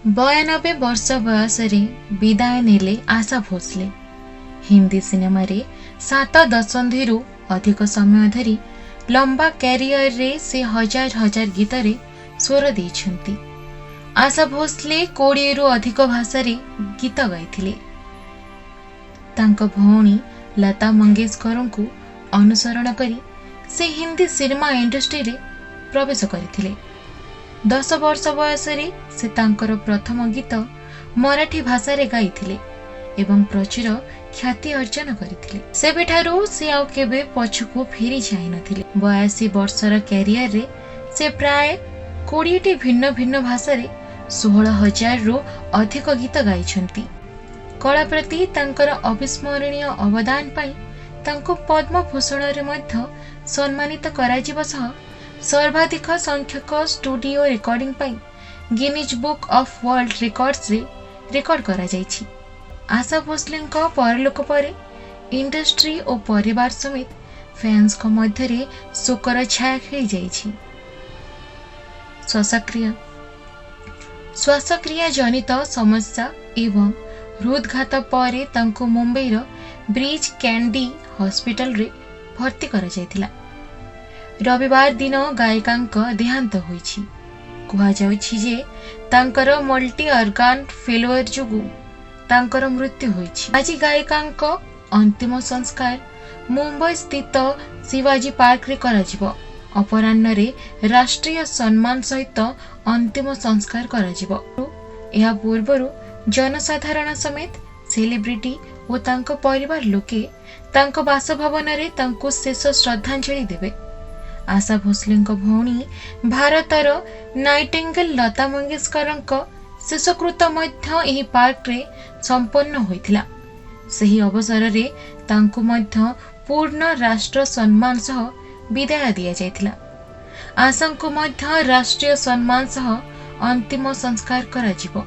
92 वर्ष बयस विदाय नेले आशा भोसले। हिंदी सिनेमा रे 7 दशंधि अधिक समय धरी लंबा कैरियर रे से हजार हजार गीत रे स्वर देइछंती। आशा भोसले 20 रु अधिक भाषा रे गीत गाइथिले। तांको भौणी लता मंगेशकर को अनुसरण करी से हिंदी सिनेमा इंडस्ट्री रे प्रवेश करथिले। 10 वर्ष बयस से तांकर प्रथम गीत मराठी भाषा रे गाइथिले एवं प्रचुर ख्याति अर्जन करथिले। सेबेठारु से आउ केबे पछकु फेरी जाई नथिले। 82 वर्षर कैरियर रे से प्राय 20 टी भिन्न भिन्न भाषा रे 16,000 रु अधिक गीत गाइछंती। कला प्रति तांकर अविस्मरणीय अवदान पाई तांको पद्म भूषण रे मध्य सम्मानित कराजिबा सह सर्वाधिक संख्यक studio recording pi Guinness book of world records रे रिकॉर्ड करा जाइछि। आशा भोसलेଙ୍କ परलोक परे इंडस्ट्री और परिवार समेत फैंस को मध्य रे शोकर छाया खेली जाइछि। श्वासक्रिया जनित समस्या एवं हृदघात परे तांको मुंबई रो ब्रिज कैंडी हॉस्पिटल रे भर्ती करा जायतिला। रविवार दिन गायिकांक देहांत होइछि। कुहा जाउछि जे तांकर मल्टी ऑर्गन फेलियर जोगु तांकर मृत्यु होइछि। आज गायिकांक अंतिम संस्कार मुंबई स्थित शिवाजी पार्क रे कराजिबो। अपराह्न रे राष्ट्रीय सम्मान सहित अंतिम संस्कार कराजिबो। एहा पूर्वरु जनसाधारण समेत सेलिब्रिटी और तांको परिवार लोके तांको बासभवन रे तांको शेष श्रद्धांजलि देबे। आशा भोसलेଙ୍କ भौणी भारतर नाइटिंगेल लता मंगेशकरଙ୍କ शेषकृत मध्य एही पार्क रे संपन्न होइथिला। सही अवसर रे तांको मध्य पूर्ण राष्ट्र सम्मान सह विदाय दिया जायथिला। आशांको मध्य राष्ट्रीय सम्मान सह अंतिम संस्कार कराजिबो।